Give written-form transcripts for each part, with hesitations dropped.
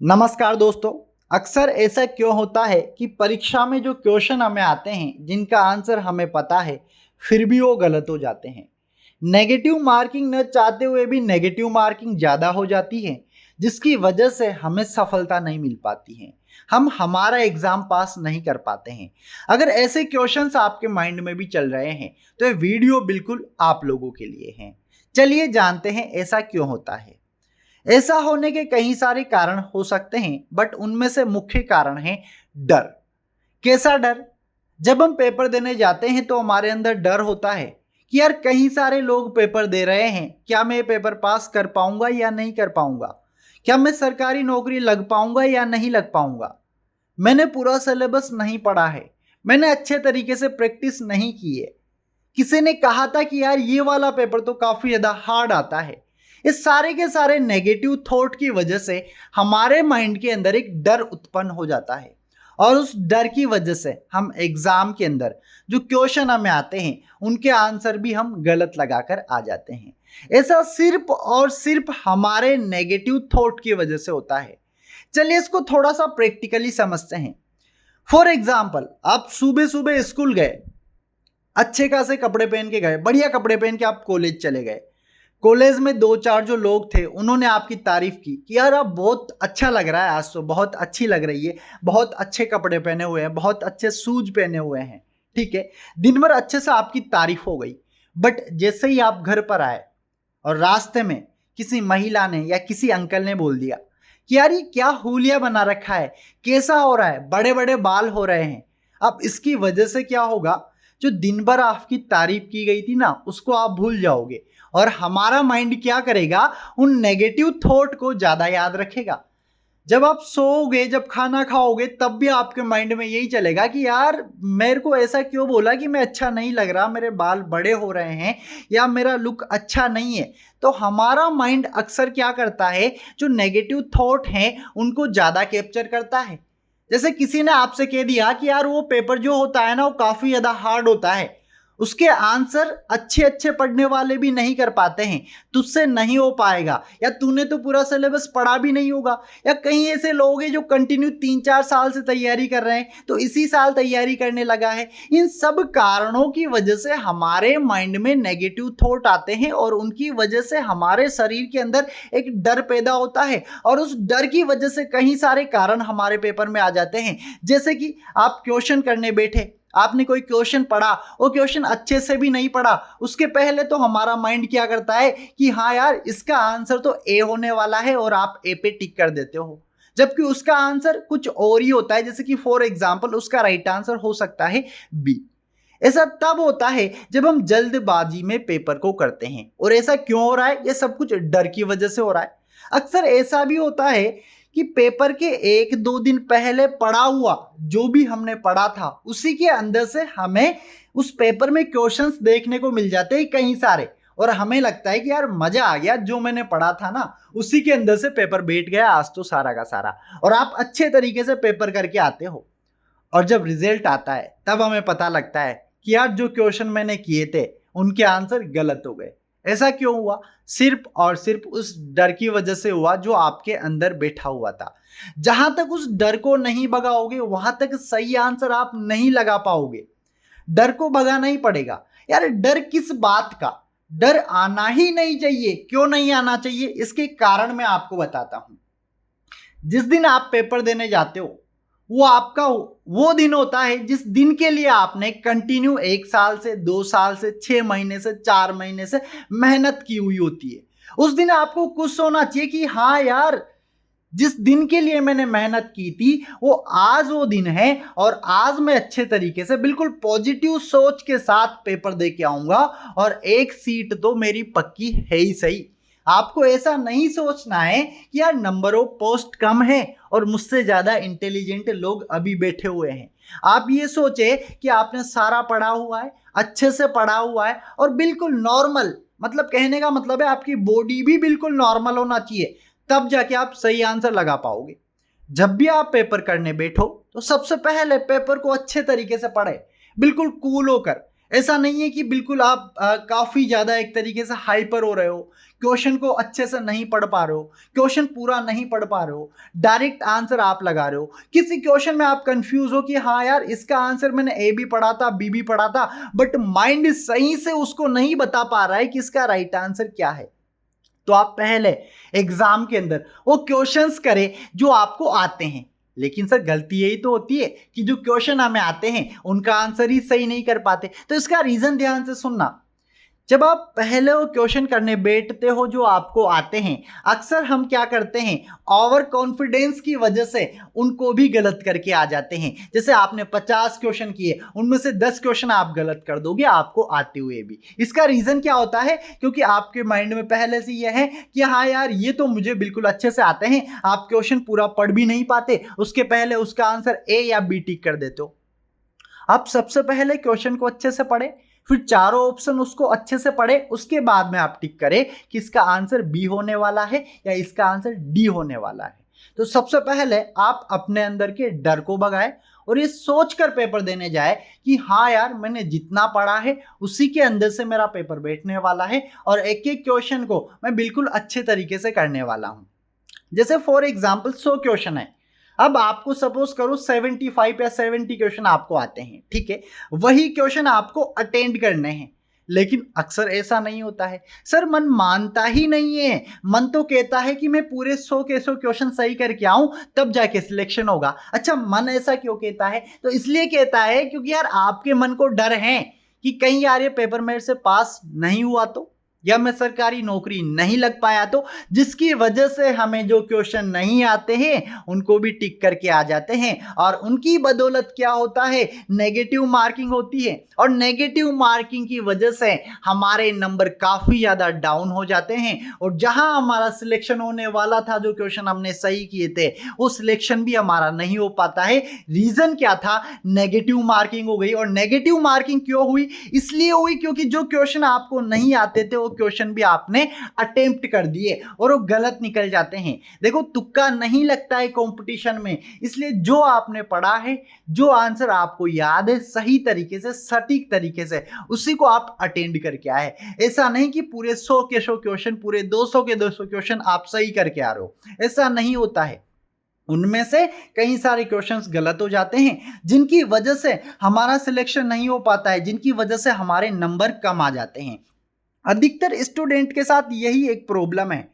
नमस्कार दोस्तों। अक्सर ऐसा क्यों होता है कि परीक्षा में जो क्वेश्चन हमें आते हैं जिनका आंसर हमें पता है फिर भी वो गलत हो जाते हैं। नेगेटिव मार्किंग न चाहते हुए भी नेगेटिव मार्किंग ज़्यादा हो जाती है, जिसकी वजह से हमें सफलता नहीं मिल पाती है। हम हमारा एग्ज़ाम पास नहीं कर पाते हैं। अगर ऐसे क्वेश्चंस आपके माइंड में भी चल रहे हैं तो ये वीडियो बिल्कुल आप लोगों के लिए है। चलिए जानते हैं ऐसा क्यों होता है। ऐसा होने के कई सारे कारण हो सकते हैं, बट उनमें से मुख्य कारण है डर। कैसा डर? जब हम पेपर देने जाते हैं तो हमारे अंदर डर होता है कि यार कई सारे लोग पेपर दे रहे हैं, क्या मैं पेपर पास कर पाऊंगा या नहीं कर पाऊंगा, क्या मैं सरकारी नौकरी लग पाऊंगा या नहीं लग पाऊंगा, मैंने पूरा सिलेबस नहीं पढ़ा है, मैंने अच्छे तरीके से प्रैक्टिस नहीं की है, किसी ने कहा था कि यार ये वाला पेपर तो काफी ज्यादा हार्ड आता है। इस सारे के सारे नेगेटिव थॉट की वजह से हमारे माइंड के अंदर एक डर उत्पन्न हो जाता है, और उस डर की वजह से हम एग्जाम के अंदर जो क्वेश्चन हमें आते हैं उनके आंसर भी हम गलत लगाकर आ जाते हैं। ऐसा सिर्फ और सिर्फ हमारे नेगेटिव थॉट की वजह से होता है। चलिए इसको थोड़ा सा प्रैक्टिकली समझते हैं। फॉर एग्जाम्पल, आप सुबह सुबह स्कूल गए, अच्छे खासे कपड़े पहन के गए, बढ़िया कपड़े पहन के आप कॉलेज चले गए। कॉलेज में दो चार जो लोग थे उन्होंने आपकी तारीफ की कि यार आप बहुत अच्छा लग रहा है, आज तो बहुत अच्छी लग रही है, बहुत अच्छे कपड़े पहने हुए हैं, बहुत अच्छे शूज पहने हुए हैं। ठीक है, दिन भर अच्छे से आपकी तारीफ हो गई। बट जैसे ही आप घर पर आए और रास्ते में किसी महिला ने या किसी अंकल ने बोल दिया कि यार ये क्या हुलिया बना रखा है, कैसा हो रहा है, बड़े बड़े बाल हो रहे हैं। अब इसकी वजह से क्या होगा, जो दिन भर आपकी तारीफ की गई थी ना उसको आप भूल जाओगे, और हमारा माइंड क्या करेगा, उन नेगेटिव थॉट को ज्यादा याद रखेगा। जब आप सोओगे, जब खाना खाओगे, तब भी आपके माइंड में यही चलेगा कि यार मेरे को ऐसा क्यों बोला कि मैं अच्छा नहीं लग रहा, मेरे बाल बड़े हो रहे हैं या मेरा लुक अच्छा नहीं है। तो हमारा माइंड अक्सर क्या करता है, जो नेगेटिव थॉट हैं उनको ज़्यादा कैप्चर करता है। जैसे किसी ने आपसे कह दिया कि यार वो पेपर जो होता है ना वो काफ़ी ज़्यादा हार्ड होता है, उसके आंसर अच्छे अच्छे पढ़ने वाले भी नहीं कर पाते हैं, तुझसे नहीं हो पाएगा, या तूने तो पूरा सिलेबस पढ़ा भी नहीं होगा, या कई ऐसे लोग हैं जो कंटिन्यू 3-4 साल से तैयारी कर रहे हैं तो इसी साल तैयारी करने लगा है। इन सब कारणों की वजह से हमारे माइंड में नेगेटिव थॉट आते हैं और उनकी वजह से हमारे शरीर के अंदर एक डर पैदा होता है, और उस डर की वजह से कई सारे कारण हमारे पेपर में आ जाते हैं। जैसे कि आप क्वेश्चन करने बैठे, आपने कोई क्वेश्चन पढ़ा, वो क्वेश्चन अच्छे से भी नहीं पढ़ा, उसके पहले तो हमारा माइंड क्या करता है कि हाँ यार इसका आंसर तो ए होने वाला है, और आप ए पे टिक कर देते हो, जबकि उसका आंसर कुछ और ही होता है। जैसे कि फॉर एग्जांपल उसका राइट आंसर हो सकता है बी। ऐसा तब होता है जब हम जल्दबाजी में पेपर को करते हैं। और ऐसा क्यों हो रहा है? ये सब कुछ डर की वजह से हो रहा है। अक्सर ऐसा भी होता है कि पेपर के 1-2 दिन पहले पढ़ा हुआ जो भी हमने पढ़ा था उसी के अंदर से हमें उस पेपर में क्वेश्चंस देखने को मिल जाते हैं कई सारे, और हमें लगता है कि यार मजा आ गया, जो मैंने पढ़ा था ना उसी के अंदर से पेपर बैठ गया आज तो सारा का सारा, और आप अच्छे तरीके से पेपर करके आते हो। और जब रिजल्ट आता है तब हमें पता लगता है कि यार जो क्वेश्चन मैंने किए थे उनके आंसर गलत हो गए। ऐसा क्यों हुआ? सिर्फ और सिर्फ उस डर की वजह से हुआ जो आपके अंदर बैठा हुआ था। जहां तक उस डर को नहीं भगाओगे वहां तक सही आंसर आप नहीं लगा पाओगे। डर को भगाना ही पड़ेगा। यार डर किस बात का? डर आना ही नहीं चाहिए। क्यों नहीं आना चाहिए? इसके कारण मैं आपको बताता हूं। जिस दिन आप पेपर देने जाते हो वो आपका वो दिन होता है जिस दिन के लिए आपने कंटिन्यू 1 साल से 2 साल से 6 महीने से 4 महीने से मेहनत की हुई होती है। उस दिन आपको कुछ होना चाहिए कि हाँ यार, जिस दिन के लिए मैंने मेहनत की थी वो आज वो दिन है, और आज मैं अच्छे तरीके से बिल्कुल पॉजिटिव सोच के साथ पेपर दे के आऊंगा, और एक सीट तो मेरी पक्की है ही सही। आपको ऐसा नहीं सोचना है कि यार नंबर ऑफ पोस्ट कम है और मुझसे ज्यादा इंटेलिजेंट लोग अभी बैठे हुए हैं। आप ये सोचे कि आपने सारा पढ़ा हुआ है, अच्छे से पढ़ा हुआ है, और बिल्कुल नॉर्मल, मतलब कहने का मतलब है आपकी बॉडी भी बिल्कुल नॉर्मल होना चाहिए, तब जाके आप सही आंसर लगा पाओगे। जब भी आप पेपर करने बैठो तो सबसे पहले पेपर को अच्छे तरीके से पढ़े, बिल्कुल कूल होकर। ऐसा नहीं है कि बिल्कुल आप काफ़ी ज़्यादा एक तरीके से हाइपर हो रहे हो, क्वेश्चन को अच्छे से नहीं पढ़ पा रहे हो, क्वेश्चन पूरा नहीं पढ़ पा रहे हो, डायरेक्ट आंसर आप लगा रहे हो। किसी क्वेश्चन में आप कंफ्यूज हो कि हाँ यार इसका आंसर मैंने ए भी पढ़ा था, बी भी पढ़ा था, बट माइंड सही से उसको नहीं बता पा रहा है कि इसका राइट आंसर क्या है। तो आप पहले एग्जाम के अंदर वो क्वेश्चंस करें जो आपको आते हैं। लेकिन सर गलती यही तो होती है कि जो क्वेश्चन हमें आते हैं उनका आंसर ही सही नहीं कर पाते। तो इसका रीजन ध्यान से सुनना। जब आप पहले वो क्वेश्चन करने बैठते हो जो आपको आते हैं, अक्सर हम क्या करते हैं, ओवर कॉन्फिडेंस की वजह से उनको भी गलत करके आ जाते हैं। जैसे आपने 50 क्वेश्चन किए, उनमें से 10 क्वेश्चन आप गलत कर दोगे आपको आते हुए भी। इसका रीजन क्या होता है, क्योंकि आपके माइंड में पहले से यह है कि हाँ यार ये तो मुझे बिल्कुल अच्छे से आते हैं। आप क्वेश्चन पूरा पढ़ भी नहीं पाते, उसके पहले उसका आंसर ए या बी टिक कर देते हो। आप सबसे पहले क्वेश्चन को अच्छे से पढ़े, फिर चारों ऑप्शन उसको अच्छे से पढ़े, उसके बाद में आप टिक करें कि इसका आंसर बी होने वाला है या इसका आंसर डी होने वाला है। तो सबसे पहले आप अपने अंदर के डर को भगाए और ये सोचकर पेपर देने जाए कि हाँ यार मैंने जितना पढ़ा है उसी के अंदर से मेरा पेपर बैठने वाला है और एक एक क्वेश्चन को मैं बिल्कुल अच्छे तरीके से करने वाला हूँ। जैसे फॉर एग्जाम्पल 100 क्वेश्चन है, अब आपको सपोज करो 75 या 70 क्वेश्चन आपको आते हैं, ठीक है, वही क्वेश्चन आपको अटेंड करने हैं। लेकिन अक्सर ऐसा नहीं होता है, सर मन मानता ही नहीं है, मन तो कहता है कि मैं पूरे 100 के 100 क्वेश्चन सही करके आऊं तब जाके सिलेक्शन होगा। अच्छा मन ऐसा क्यों कहता है, तो इसलिए कहता है क्योंकि यार आपके मन को डर है कि कहीं यार ये पेपर मेरे से पास नहीं हुआ तो, या मैं सरकारी नौकरी नहीं लग पाया तो, जिसकी वजह से हमें जो क्वेश्चन नहीं आते हैं उनको भी टिक करके आ जाते हैं और उनकी बदौलत क्या होता है, नेगेटिव मार्किंग होती है और नेगेटिव मार्किंग की वजह से हमारे नंबर काफी ज्यादा डाउन हो जाते हैं और जहां हमारा सिलेक्शन होने वाला था, जो क्वेश्चन हमने सही किए थे वो सिलेक्शन भी हमारा नहीं हो पाता है। रीजन क्या था, नेगेटिव मार्किंग हो गई। और नेगेटिव मार्किंग क्यों हुई, इसलिए हुई क्योंकि जो क्वेश्चन आपको नहीं आते थे वो क्वेश्चन भी आपने अटेम्प्ट कर दिए और वो गलत निकल जाते हैं। देखो तुक्का नहीं लगता है कंपटीशन में, इसलिए जो आपने पढ़ा है, जो आंसर आपको याद है सही तरीके से सटीक तरीके से, उसी को आप अटेंड करके आए। ऐसा नहीं कि पूरे 100 के 100 क्वेश्चन, पूरे 200 के 200 क्वेश्चन आप सही करके आ रहे हो, ऐसा नहीं होता है। उनमें से कई सारे क्वेश्चंस गलत हो जाते हैं जिनकी वजह से हमारा सिलेक्शन नहीं हो पाता है, जिनकी वजह से हमारे नंबर कम आ जाते हैं। अधिकतर स्टूडेंट के साथ यही एक प्रॉब्लम है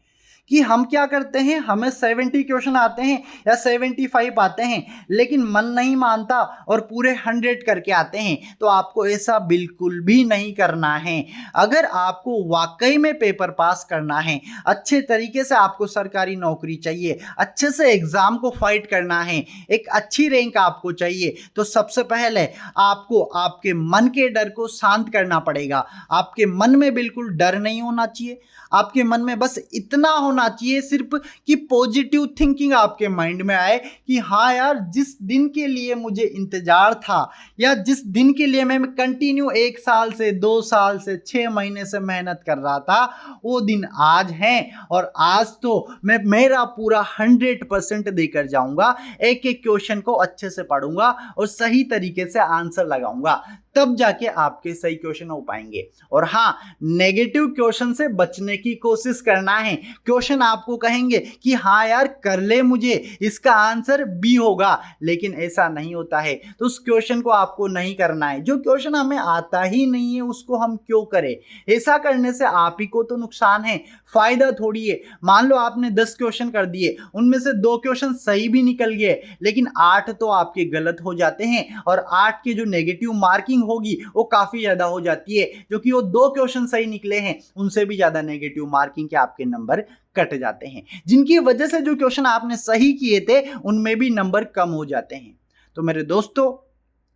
कि हम क्या करते हैं, हमें 70 क्वेश्चन आते हैं या 75 आते हैं लेकिन मन नहीं मानता और पूरे 100 करके आते हैं। तो आपको ऐसा बिल्कुल भी नहीं करना है। अगर आपको वाकई में पेपर पास करना है, अच्छे तरीके से आपको सरकारी नौकरी चाहिए, अच्छे से एग्जाम को फाइट करना है, एक अच्छी रैंक आपको चाहिए, तो सबसे पहले आपको आपके मन के डर को शांत करना पड़ेगा। आपके मन में बिल्कुल डर नहीं होना चाहिए, आपके मन में बस इतना होना चाहिए सिर्फ कि पॉजिटिव थिंकिंग आपके माइंड में आए कि हाँ यार जिस दिन के लिए मुझे इंतजार था या जिस दिन के लिए मैं कंटिन्यू 1 साल से 2 साल से 6 महीने से मेहनत कर रहा था, वो दिन आज है और आज तो मैं मेरा पूरा 100% देकर जाऊंगा। एक एक क्वेश्चन को अच्छे से पढ़ूंगा और सही तरीके से आंसर लगाऊंगा, तब जाके आपके सही क्वेश्चन हो पाएंगे। और हाँ, नेगेटिव क्वेश्चन से बचने की कोशिश करना है। क्वेश्चन आपको कहेंगे कि हाँ यार कर ले, मुझे इसका आंसर बी होगा, लेकिन ऐसा नहीं होता है। तो उस क्वेश्चन को आपको नहीं करना है। जो क्वेश्चन हमें आता ही नहीं है उसको हम क्यों करें, ऐसा करने से आप ही को तो नुकसान है, फायदा थोड़ी है। मान लो आपने 10 क्वेश्चन कर दिए, उनमें से 2 क्वेश्चन सही भी निकल गए लेकिन 8 तो आपके गलत हो जाते हैं और 8 की जो नेगेटिव मार्किंग होगी वो काफी ज्यादा हो जाती है, जो कि वो 2 क्वेश्चन सही निकले हैं उनसे भी ज्यादा नेगेटिव मार्किंग के आपके नंबर कट जाते हैं, जिनकी वजह से जो क्वेश्चन आपने सही किए थे उनमें भी नंबर कम हो जाते हैं। तो मेरे दोस्तों,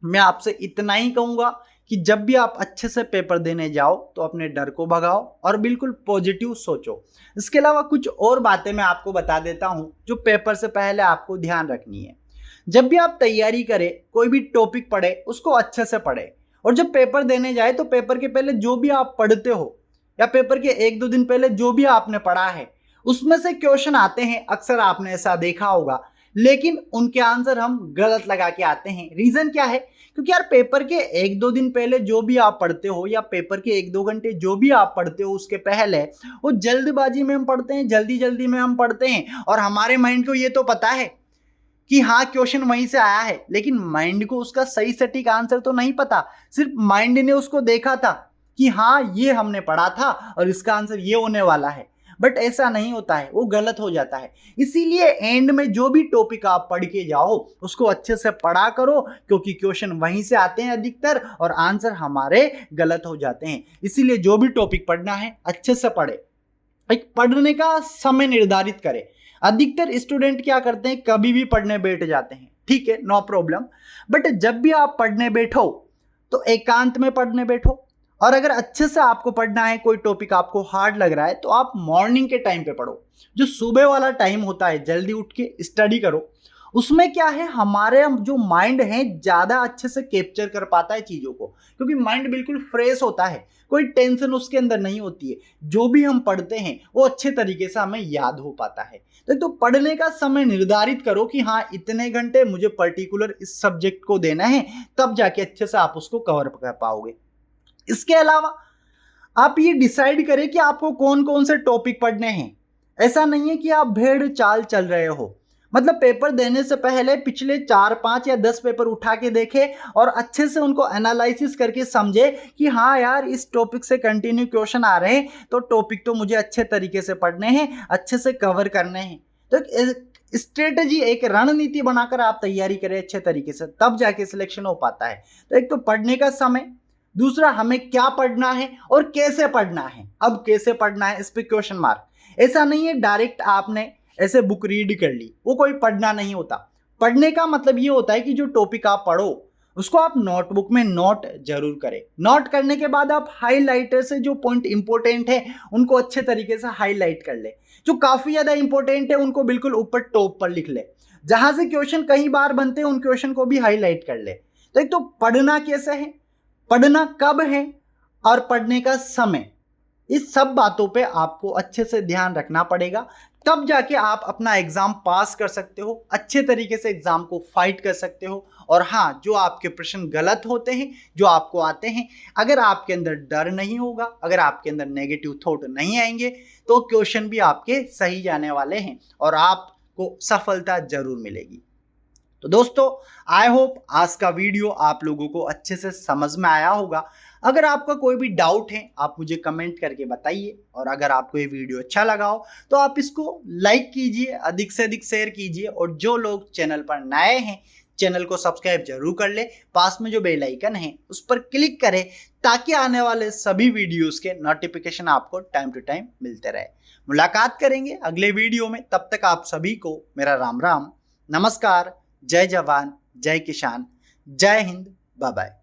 मैं आपसे इतना ही कहूंगा कि जब भी आप अच्छे से पेपर देने जाओ तो अपने डर को भगाओ और बिल्कुल पॉजिटिव सोचो। इसके अलावा कुछ और बातें मैं आपको बता देता हूं जो पेपर से पहले आपको ध्यान रखनी है। जब भी आप तैयारी करें, कोई भी टॉपिक पढ़े उसको अच्छे से पढ़े और जब पेपर देने जाए तो पेपर के पहले जो भी आप पढ़ते हो या पेपर के 1-2 दिन पहले जो भी आपने पढ़ा है उसमें से क्वेश्चन आते हैं। अक्सर आपने ऐसा देखा होगा लेकिन उनके आंसर हम गलत लगा के आते हैं। रीजन क्या है? क्योंकि यार पेपर के 1-2 दिन पहले जो भी आप पढ़ते हो या पेपर के 1-2 घंटे जो भी आप पढ़ते हो उसके पहले वो जल्दबाजी में हम पढ़ते हैं, जल्दी जल्दी में हम पढ़ते हैं और हमारे माइंड को ये तो पता है कि हाँ क्वेश्चन वहीं से आया है, लेकिन माइंड को उसका सही सटीक आंसर तो नहीं पता। सिर्फ माइंड ने उसको देखा था कि हाँ ये हमने पढ़ा था और इसका आंसर ये होने वाला है, बट ऐसा नहीं होता है, वो गलत हो जाता है। इसीलिए एंड में जो भी टॉपिक आप पढ़ के जाओ उसको अच्छे से पढ़ा करो, क्योंकि क्वेश्चन वहीं से आते हैं अधिकतर और आंसर हमारे गलत हो जाते हैं। इसीलिए जो भी टॉपिक पढ़ना है अच्छे से पढ़े, एक पढ़ने का समय निर्धारित करें। अधिकतर स्टूडेंट क्या करते हैं, कभी भी पढ़ने बैठ जाते हैं, ठीक है, नो प्रॉब्लम, बट जब भी आप पढ़ने बैठो तो एकांत में पढ़ने बैठो। और अगर अच्छे से आपको पढ़ना है, कोई टॉपिक आपको हार्ड लग रहा है, तो आप मॉर्निंग के टाइम पे पढ़ो। जो सुबह वाला टाइम होता है, जल्दी उठ के स्टडी करो। उसमें क्या है, हमारे जो माइंड है ज़्यादा अच्छे से कैप्चर कर पाता है चीज़ों को, क्योंकि माइंड बिल्कुल फ्रेश होता है, कोई टेंशन उसके अंदर नहीं होती है। जो भी हम पढ़ते हैं वो अच्छे तरीके से हमें याद हो पाता है। तो पढ़ने का समय निर्धारित करो कि हाँ इतने घंटे मुझे पर्टिकुलर इस सब्जेक्ट को देना है, तब जाके अच्छे से आप उसको कवर कर पाओगे। इसके अलावा आप ये डिसाइड करें कि आपको कौन कौन से टॉपिक पढ़ने हैं। ऐसा नहीं है कि आप भेड़ चाल चल रहे हो, मतलब पेपर देने से पहले पिछले 4-5 या 10 पेपर उठा के देखे और अच्छे से उनको एनालिसिस करके समझे कि हाँ यार इस टॉपिक से कंटिन्यू क्वेश्चन आ रहे हैं, तो टॉपिक तो मुझे अच्छे तरीके से पढ़ने हैं, अच्छे से कवर करने हैं। तो स्ट्रेटजी, एक रणनीति बनाकर आप तैयारी करें अच्छे तरीके से, तब जाके सिलेक्शन हो पाता है। तो एक तो पढ़ने का समय, दूसरा हमें क्या पढ़ना है और कैसे पढ़ना है। अब कैसे पढ़ना है इस पे क्वेश्चन मार्क। ऐसा नहीं है डायरेक्ट आपने ऐसे बुक रीड कर ली, वो कोई पढ़ना नहीं होता। पढ़ने का मतलब ये होता है कि जो टॉपिक आप पढ़ो उसको आप नोटबुक में नोट जरूर करें। नोट करने के बाद आप हाईलाइटर से जो पॉइंट इंपॉर्टेंट है उनको अच्छे तरीके से हाईलाइट कर ले। जो काफी ज्यादा इंपॉर्टेंट है उनको बिल्कुल ऊपर टॉप पर लिख ले। जहां से क्वेश्चन कई बार बनते हैं उन क्वेश्चन को भी हाईलाइट कर ले। तो एक तो पढ़ना कैसे है, पढ़ना कब है और पढ़ने का समय, इस सब बातों पे आपको अच्छे से ध्यान रखना पड़ेगा, तब जाके आप अपना एग्जाम पास कर सकते हो, अच्छे तरीके से एग्जाम को फाइट कर सकते हो। और हाँ, जो आपके प्रश्न गलत होते हैं, जो आपको आते हैं, अगर आपके अंदर डर नहीं होगा, अगर आपके अंदर नेगेटिव थॉट नहीं आएंगे, तो क्वेश्चन भी आपके सही जाने वाले हैं और आपको सफलता जरूर मिलेगी। तो दोस्तों, आई होप आज का वीडियो आप लोगों को अच्छे से समझ में आया होगा। अगर आपका कोई भी डाउट है आप मुझे कमेंट करके बताइए, और अगर आपको ये वीडियो अच्छा लगा हो तो आप इसको लाइक कीजिए, अधिक से अधिक शेयर कीजिए, और जो लोग चैनल पर नए हैं चैनल को सब्सक्राइब जरूर कर ले। पास में जो बेल आइकन है उस पर क्लिक करें ताकि आने वाले सभी वीडियोस के नोटिफिकेशन आपको टाइम टू टाइम मिलते रहे। मुलाकात करेंगे अगले वीडियो में, तब तक आप सभी को मेरा राम राम, नमस्कार, जय जवान, जय किसान, जय हिंद, बाय बाय।